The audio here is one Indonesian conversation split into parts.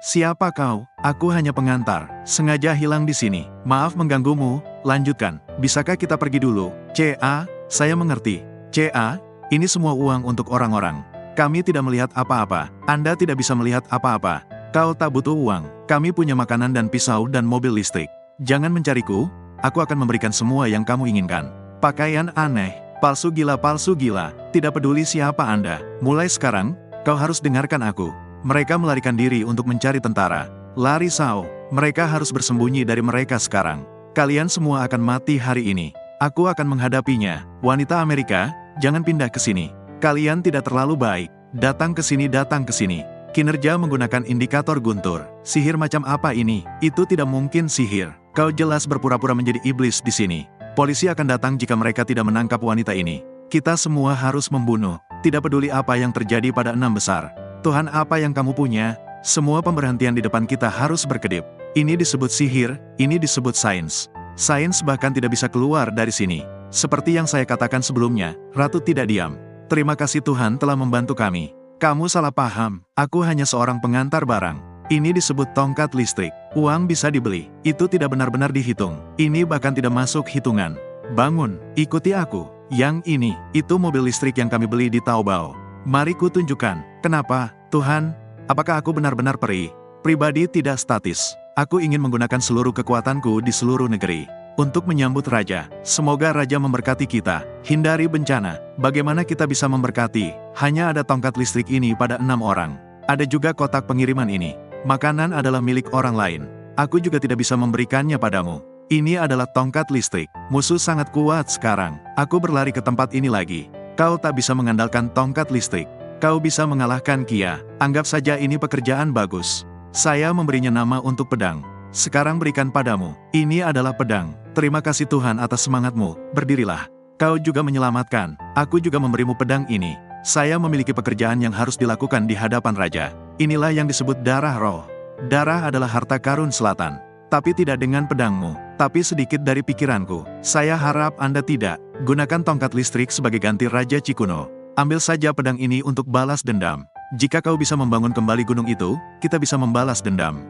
Siapa kau? Aku hanya pengantar. Sengaja hilang di sini. Maaf mengganggumu. Lanjutkan. Bisakah kita pergi dulu? CA, saya mengerti. CA, ini semua uang untuk orang-orang. Kami tidak melihat apa-apa. Anda tidak bisa melihat apa-apa. Kau tak butuh uang. Kami punya makanan dan pisau dan mobil listrik. Jangan mencariku. Aku akan memberikan semua yang kamu inginkan. Pakaian aneh. Palsu gila, palsu gila. Tidak peduli siapa Anda. Mulai sekarang, kau harus dengarkan aku. Mereka melarikan diri untuk mencari tentara. Lari Sao. Mereka harus bersembunyi dari mereka sekarang. Kalian semua akan mati hari ini. Aku akan menghadapinya. Wanita Amerika, jangan pindah ke sini. Kalian tidak terlalu baik. Datang ke sini, datang ke sini. Kinerja menggunakan indikator guntur. Sihir macam apa ini? Itu tidak mungkin sihir. Kau jelas berpura-pura menjadi iblis di sini. Polisi akan datang jika mereka tidak menangkap wanita ini. Kita semua harus membunuh. Tidak peduli apa yang terjadi pada 6 besar. Tuhan, apa yang kamu punya? Semua pemberhentian di depan kita harus berkedip. Ini disebut sihir, ini disebut sains. Sains bahkan tidak bisa keluar dari sini. Seperti yang saya katakan sebelumnya, Ratu tidak diam. Terima kasih Tuhan telah membantu kami. Kamu salah paham, aku hanya seorang pengantar barang. Ini disebut tongkat listrik. Uang bisa dibeli, itu tidak benar-benar dihitung. Ini bahkan tidak masuk hitungan. Bangun, ikuti aku. Yang ini, itu mobil listrik yang kami beli di Taobao. Mari ku tunjukkan. Kenapa, Tuhan? Apakah aku benar-benar peri? Pribadi tidak statis. Aku ingin menggunakan seluruh kekuatanku di seluruh negeri. Untuk menyambut Raja. Semoga Raja memberkati kita. Hindari bencana. Bagaimana kita bisa memberkati? Hanya ada tongkat listrik ini pada 6 orang. Ada juga kotak pengiriman ini. Makanan adalah milik orang lain. Aku juga tidak bisa memberikannya padamu. Ini adalah tongkat listrik. Musuh sangat kuat sekarang. Aku berlari ke tempat ini lagi. Kau tak bisa mengandalkan tongkat listrik. Kau bisa mengalahkan Kia. Anggap saja ini pekerjaan bagus. Saya memberinya nama untuk pedang. Sekarang berikan padamu. Ini adalah pedang. Terima kasih Tuhan atas semangatmu. Berdirilah. Kau juga menyelamatkan. Aku juga memberimu pedang ini. Saya memiliki pekerjaan yang harus dilakukan di hadapan Raja. Inilah yang disebut darah roh. Darah adalah harta karun selatan. Tapi tidak dengan pedangmu. Tapi sedikit dari pikiranku. Saya harap Anda tidak. Gunakan tongkat listrik sebagai ganti Raja Cikuno. Ambil saja pedang ini untuk balas dendam. Jika kau bisa membangun kembali gunung itu, kita bisa membalas dendam.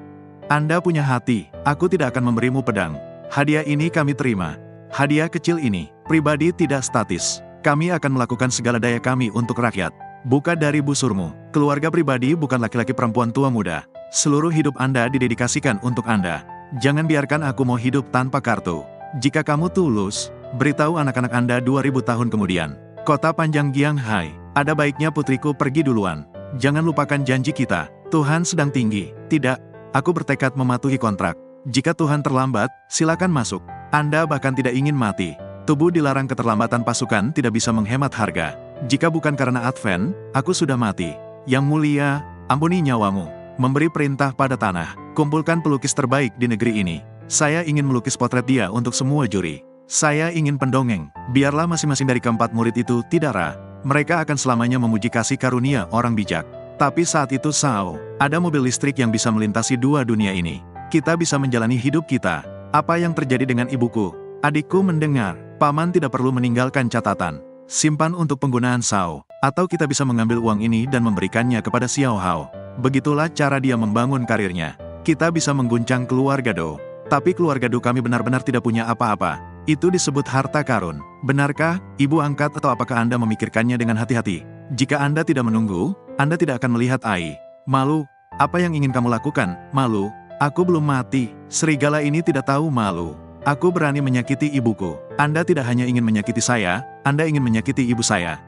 Anda punya hati. Aku tidak akan memberimu pedang. Hadiah ini kami terima. Hadiah kecil ini, pribadi tidak statis. Kami akan melakukan segala daya kami untuk rakyat. Buka dari busurmu. Keluarga pribadi bukan laki-laki perempuan tua muda. Seluruh hidup Anda didedikasikan untuk Anda. Jangan biarkan aku mau hidup tanpa kartu. Jika kamu tulus, beritahu anak-anak Anda 2000 tahun kemudian. Kota panjang Gianghai, ada baiknya putriku pergi duluan. Jangan lupakan janji kita. Tuhan sedang tinggi. Tidak, aku bertekad mematuhi kontrak. Jika Tuhan terlambat, silakan masuk. Anda bahkan tidak ingin mati. Tubuh dilarang, keterlambatan pasukan tidak bisa menghemat harga. Jika bukan karena Advent, aku sudah mati. Yang mulia, ampuni nyawamu. Memberi perintah pada tanah. Kumpulkan pelukis terbaik di negeri ini. Saya ingin melukis potret dia untuk semua juri. Saya ingin pendongeng. Biarlah masing-masing dari keempat murid itu tidak ra. Mereka akan selamanya memuji kasih karunia orang bijak. Tapi saat itu Sao, ada mobil listrik yang bisa melintasi dua dunia ini. Kita bisa menjalani hidup kita. Apa yang terjadi dengan ibuku? Adikku mendengar. Paman tidak perlu meninggalkan catatan. Simpan untuk penggunaan Sao. Atau kita bisa mengambil uang ini dan memberikannya kepada Xiao Hao. Begitulah cara dia membangun karirnya. Kita bisa mengguncang keluarga Do. Tapi keluarga Do kami benar-benar tidak punya apa-apa. Itu disebut harta karun. Benarkah, Ibu angkat, atau apakah Anda memikirkannya dengan hati-hati? Jika Anda tidak menunggu, Anda tidak akan melihat Ai. Malu, apa yang ingin kamu lakukan? Malu, aku belum mati. Serigala ini tidak tahu malu. Aku berani menyakiti ibuku. Anda tidak hanya ingin menyakiti saya, Anda ingin menyakiti ibu saya.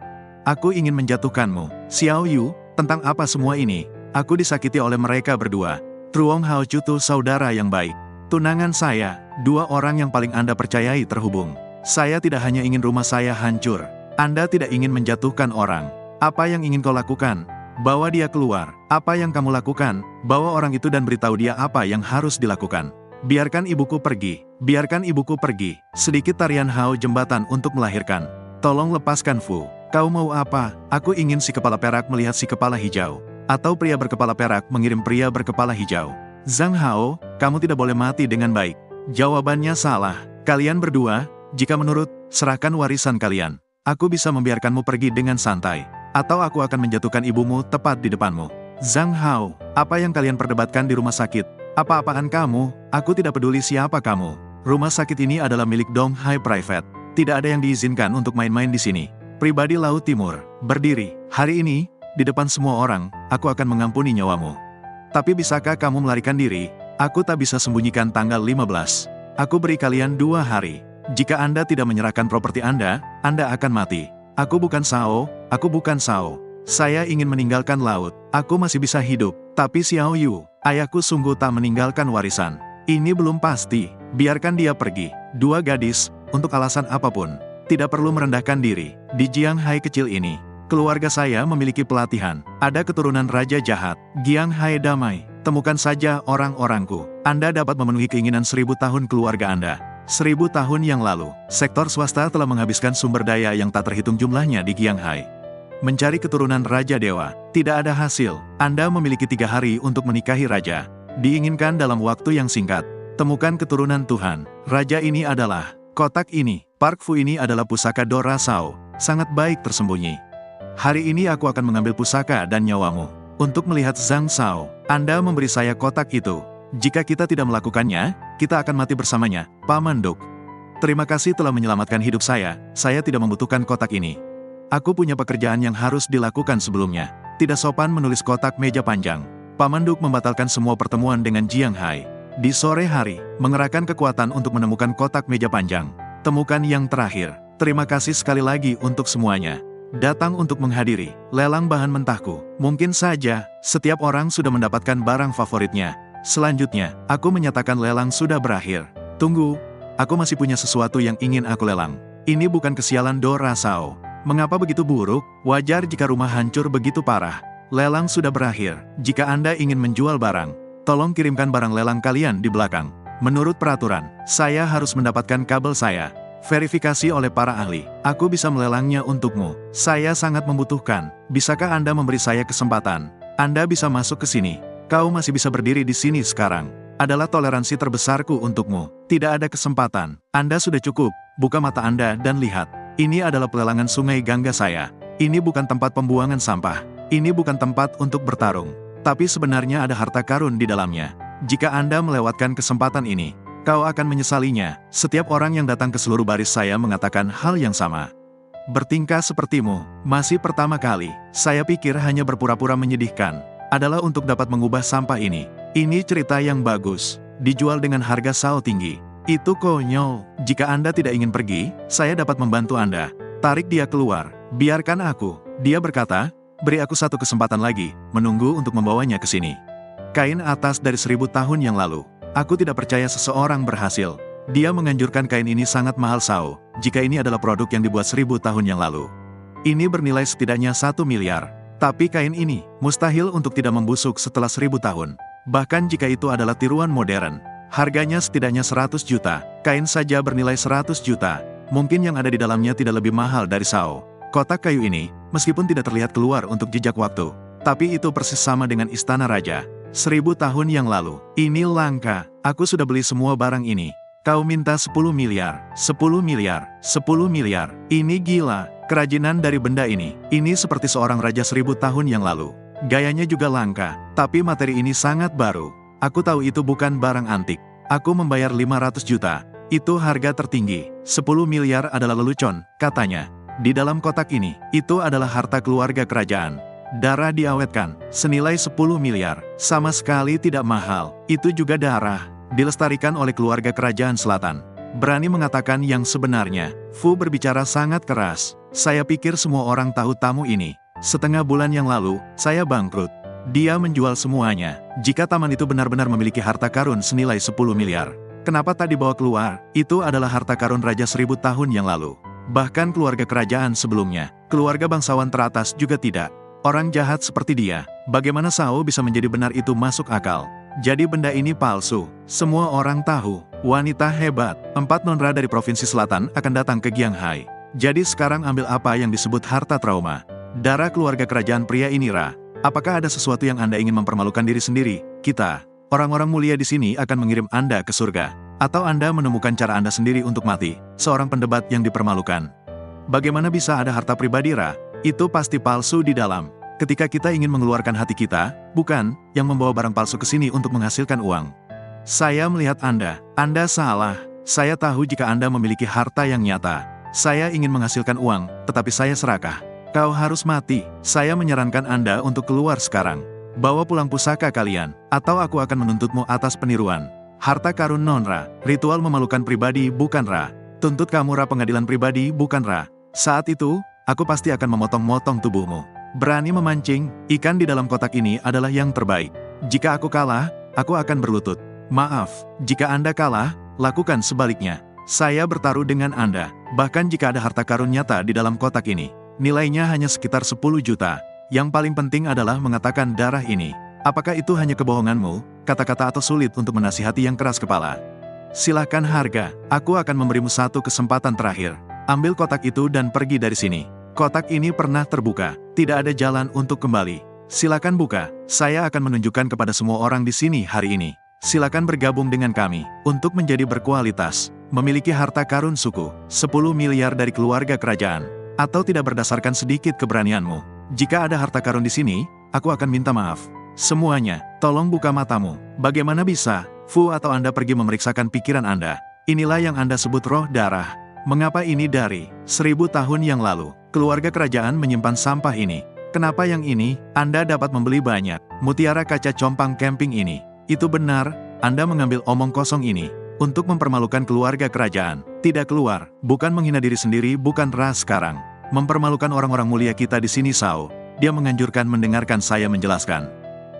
Aku ingin menjatuhkanmu. Xiao Yu, tentang apa semua ini? Aku disakiti oleh mereka berdua. Truong Hao Cutu, saudara yang baik. Tunangan saya, dua orang yang paling Anda percayai terhubung. Saya tidak hanya ingin rumah saya hancur. Anda tidak ingin menjatuhkan orang. Apa yang ingin kau lakukan? Bawa dia keluar. Apa yang kamu lakukan? Bawa orang itu dan beritahu dia apa yang harus dilakukan. Biarkan ibuku pergi. Biarkan ibuku pergi. Sedikit tarian Hao jembatan untuk melahirkan. Tolong lepaskan Fu. Kau mau apa? Aku ingin si kepala perak melihat si kepala hijau. Atau pria berkepala perak mengirim pria berkepala hijau. Zhang Hao, kamu tidak boleh mati dengan baik. Jawabannya salah. Kalian berdua, jika menurut, serahkan warisan kalian. Aku bisa membiarkanmu pergi dengan santai. Atau aku akan menjatuhkan ibumu tepat di depanmu. Zhang Hao, apa yang kalian perdebatkan di rumah sakit? Apa-apaan kamu? Aku tidak peduli siapa kamu. Rumah sakit ini adalah milik Dong Hai Private. Tidak ada yang diizinkan untuk main-main di sini. Pribadi Laut Timur, berdiri. Hari ini, di depan semua orang, aku akan mengampuni nyawamu. Tapi bisakah kamu melarikan diri? Aku tak bisa sembunyikan tanggal 15. Aku beri kalian 2 hari. Jika Anda tidak menyerahkan properti Anda akan mati. Aku bukan Sao, aku bukan Sao. Saya ingin meninggalkan laut. Aku masih bisa hidup. Tapi Xiao Yu, ayahku sungguh tak meninggalkan warisan. Ini belum pasti. Biarkan dia pergi. 2 gadis, untuk alasan apapun. Tidak perlu merendahkan diri. Di Jiang Hai kecil ini, keluarga saya memiliki pelatihan. Ada keturunan raja jahat. Jiang Hai damai. Temukan saja orang-orangku. Anda dapat memenuhi keinginan 1000 tahun keluarga Anda. 1000 tahun yang lalu, sektor swasta telah menghabiskan sumber daya yang tak terhitung jumlahnya di Jiang Hai. Mencari keturunan Raja Dewa, tidak ada hasil. Anda memiliki 3 hari untuk menikahi Raja. Diinginkan dalam waktu yang singkat. Temukan keturunan Tuhan. Raja ini adalah, kotak ini, Park Fu ini adalah pusaka Dora Sao. Sangat baik tersembunyi. Hari ini aku akan mengambil pusaka dan nyawamu. Untuk melihat Zhang Sao, Anda memberi saya kotak itu. Jika kita tidak melakukannya, kita akan mati bersamanya, Paman Duk. Terima kasih telah menyelamatkan hidup saya tidak membutuhkan kotak ini. Aku punya pekerjaan yang harus dilakukan sebelumnya. Tidak sopan menulis kotak meja panjang. Paman Duk membatalkan semua pertemuan dengan Jiang Hai. Di sore hari, mengerahkan kekuatan untuk menemukan kotak meja panjang. Temukan yang terakhir. Terima kasih sekali lagi untuk semuanya. Datang untuk menghadiri lelang bahan mentahku. Mungkin saja, setiap orang sudah mendapatkan barang favoritnya. Selanjutnya, aku menyatakan lelang sudah berakhir. Tunggu, aku masih punya sesuatu yang ingin aku lelang. Ini bukan kesialan Dora Sao. Mengapa begitu buruk? Wajar jika rumah hancur begitu parah. Lelang sudah berakhir. Jika Anda ingin menjual barang, tolong kirimkan barang lelang kalian di belakang. Menurut peraturan, saya harus mendapatkan kabel saya. Verifikasi oleh para ahli. Aku bisa melelangnya untukmu. Saya sangat membutuhkan. Bisakah Anda memberi saya kesempatan? Anda bisa masuk ke sini. Kau masih bisa berdiri di sini sekarang. Adalah toleransi terbesarku untukmu. Tidak ada kesempatan. Anda sudah cukup. Buka mata Anda dan lihat. Ini adalah pelelangan sungai Gangga saya. Ini bukan tempat pembuangan sampah. Ini bukan tempat untuk bertarung. Tapi sebenarnya ada harta karun di dalamnya. Jika Anda melewatkan kesempatan ini, kau akan menyesalinya. Setiap orang yang datang ke seluruh baris saya mengatakan hal yang sama. Bertingkah sepertimu, masih pertama kali. Saya pikir hanya berpura-pura menyedihkan. Adalah untuk dapat mengubah sampah ini. Ini cerita yang bagus. Dijual dengan harga Sao tinggi. Itu konyol. Jika Anda tidak ingin pergi, saya dapat membantu Anda. Tarik dia keluar. Biarkan aku. Dia berkata, beri aku 1 kesempatan lagi, menunggu untuk membawanya ke sini. Kain atas dari 1000 tahun yang lalu. Aku tidak percaya seseorang berhasil. Dia menganjurkan kain ini sangat mahal Sao, jika ini adalah produk yang dibuat 1000 tahun yang lalu. Ini bernilai setidaknya 1 miliar. Tapi kain ini, mustahil untuk tidak membusuk setelah 1000 tahun. Bahkan jika itu adalah tiruan modern. Harganya setidaknya 100 juta. Kain saja bernilai 100 juta. Mungkin yang ada di dalamnya tidak lebih mahal dari Sao. Kotak kayu ini, meskipun tidak terlihat keluar untuk jejak waktu. Tapi itu persis sama dengan istana raja. 1000 tahun yang lalu. Ini langka. Aku sudah beli semua barang ini. Kau minta 10 miliar. 10 miliar. 10 miliar. Ini gila. Kerajinan dari benda ini seperti seorang raja 1000 tahun yang lalu. Gayanya juga langka, tapi materi ini sangat baru. Aku tahu itu bukan barang antik. Aku membayar 500 juta. Itu harga tertinggi. 10 miliar adalah lelucon, katanya. Di dalam kotak ini, itu adalah harta keluarga kerajaan. Darah diawetkan, senilai 10 miliar. Sama sekali tidak mahal. Itu juga darah. Dilestarikan oleh keluarga kerajaan selatan. Berani mengatakan yang sebenarnya. Fu berbicara sangat keras. Saya pikir semua orang tahu tamu ini. Setengah bulan yang lalu, saya bangkrut. Dia menjual semuanya. Jika taman itu benar-benar memiliki harta karun senilai 10 miliar. Kenapa tak dibawa keluar? Itu adalah harta karun Raja 1000 tahun yang lalu. Bahkan keluarga kerajaan sebelumnya, keluarga bangsawan teratas juga tidak. Orang jahat seperti dia, bagaimana Sao bisa menjadi benar itu masuk akal? Jadi benda ini palsu. Semua orang tahu. Wanita hebat. 4 nonra dari Provinsi Selatan akan datang ke Jiang Hai. Jadi sekarang ambil apa yang disebut harta trauma. Darah keluarga kerajaan pria ini Ra. Apakah ada sesuatu yang Anda ingin mempermalukan diri sendiri? Kita, orang-orang mulia di sini akan mengirim Anda ke surga. Atau Anda menemukan cara Anda sendiri untuk mati, seorang pendebat yang dipermalukan. Bagaimana bisa ada harta pribadi Ra? Itu pasti palsu di dalam. ketika kita ingin mengeluarkan hati kita, bukan yang membawa barang palsu ke sini untuk menghasilkan uang. Saya melihat Anda salah. Saya tahu jika Anda memiliki harta yang nyata. Saya ingin menghasilkan uang, tetapi saya serakah. Kau harus mati. Saya menyarankan Anda untuk keluar sekarang. Bawa pulang pusaka kalian, atau aku akan menuntutmu atas peniruan. Harta karun non-Ra, ritual memalukan pribadi bukan Ra. Tuntut kamu Ra, pengadilan pribadi bukan Ra. Saat itu, aku pasti akan memotong-motong tubuhmu. Berani memancing, ikan di dalam kotak ini adalah yang terbaik. Jika aku kalah, aku akan berlutut. Maaf, jika Anda kalah, lakukan sebaliknya. Saya bertaruh dengan Anda, bahkan jika ada harta karun nyata di dalam kotak ini. Nilainya hanya sekitar 10 juta. Yang paling penting adalah mengatakan darah ini. Apakah itu hanya kebohonganmu, kata-kata atau sulit untuk menasihati yang keras kepala? Silahkan harga, aku akan memberimu satu kesempatan terakhir. Ambil kotak itu dan pergi dari sini. Kotak ini pernah terbuka, tidak ada jalan untuk kembali. Silakan buka, saya akan menunjukkan kepada semua orang di sini hari ini. Silakan bergabung dengan kami, untuk menjadi berkualitas, memiliki harta karun suku, 10 miliar dari keluarga kerajaan, atau tidak berdasarkan sedikit keberanianmu. Jika ada harta karun di sini, aku akan minta maaf. Semuanya, tolong buka matamu. Bagaimana bisa, Fu, atau Anda pergi memeriksakan pikiran Anda? Inilah yang Anda sebut roh darah. Mengapa ini dari 1000 tahun yang lalu, keluarga kerajaan menyimpan sampah ini? Kenapa yang ini, Anda dapat membeli banyak, mutiara kaca compang camping ini? Itu benar, Anda mengambil omong kosong ini, untuk mempermalukan keluarga kerajaan. Tidak keluar, bukan menghina diri sendiri, bukan Ra sekarang. Mempermalukan orang-orang mulia kita di sini, Sao. Dia menganjurkan mendengarkan saya menjelaskan.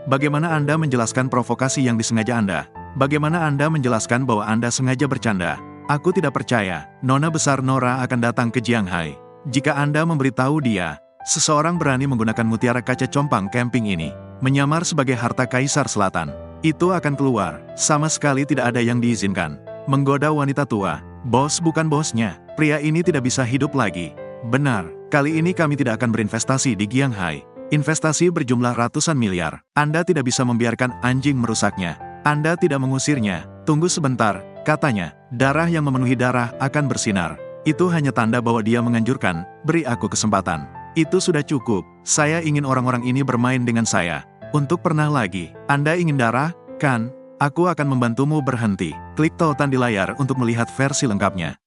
Bagaimana Anda menjelaskan provokasi yang disengaja Anda? Bagaimana Anda menjelaskan bahwa Anda sengaja bercanda? Aku tidak percaya, Nona Besar Nora akan datang ke Jianghai. Jika Anda memberitahu dia, seseorang berani menggunakan mutiara kaca compang camping ini, menyamar sebagai harta Kaisar Selatan. Itu akan keluar, sama sekali tidak ada yang diizinkan. Menggoda wanita tua, bos bukan bosnya, pria ini tidak bisa hidup lagi. Benar, kali ini kami tidak akan berinvestasi di Jianghai. Investasi berjumlah ratusan miliar, Anda tidak bisa membiarkan anjing merusaknya. Anda tidak mengusirnya, tunggu sebentar, katanya, darah yang memenuhi darah akan bersinar. Itu hanya tanda bahwa dia menganjurkan, beri aku kesempatan. Itu sudah cukup, saya ingin orang-orang ini bermain dengan saya. Untuk pernah lagi, Anda ingin darah, kan? Aku akan membantumu berhenti. Klik tautan di layar untuk melihat versi lengkapnya.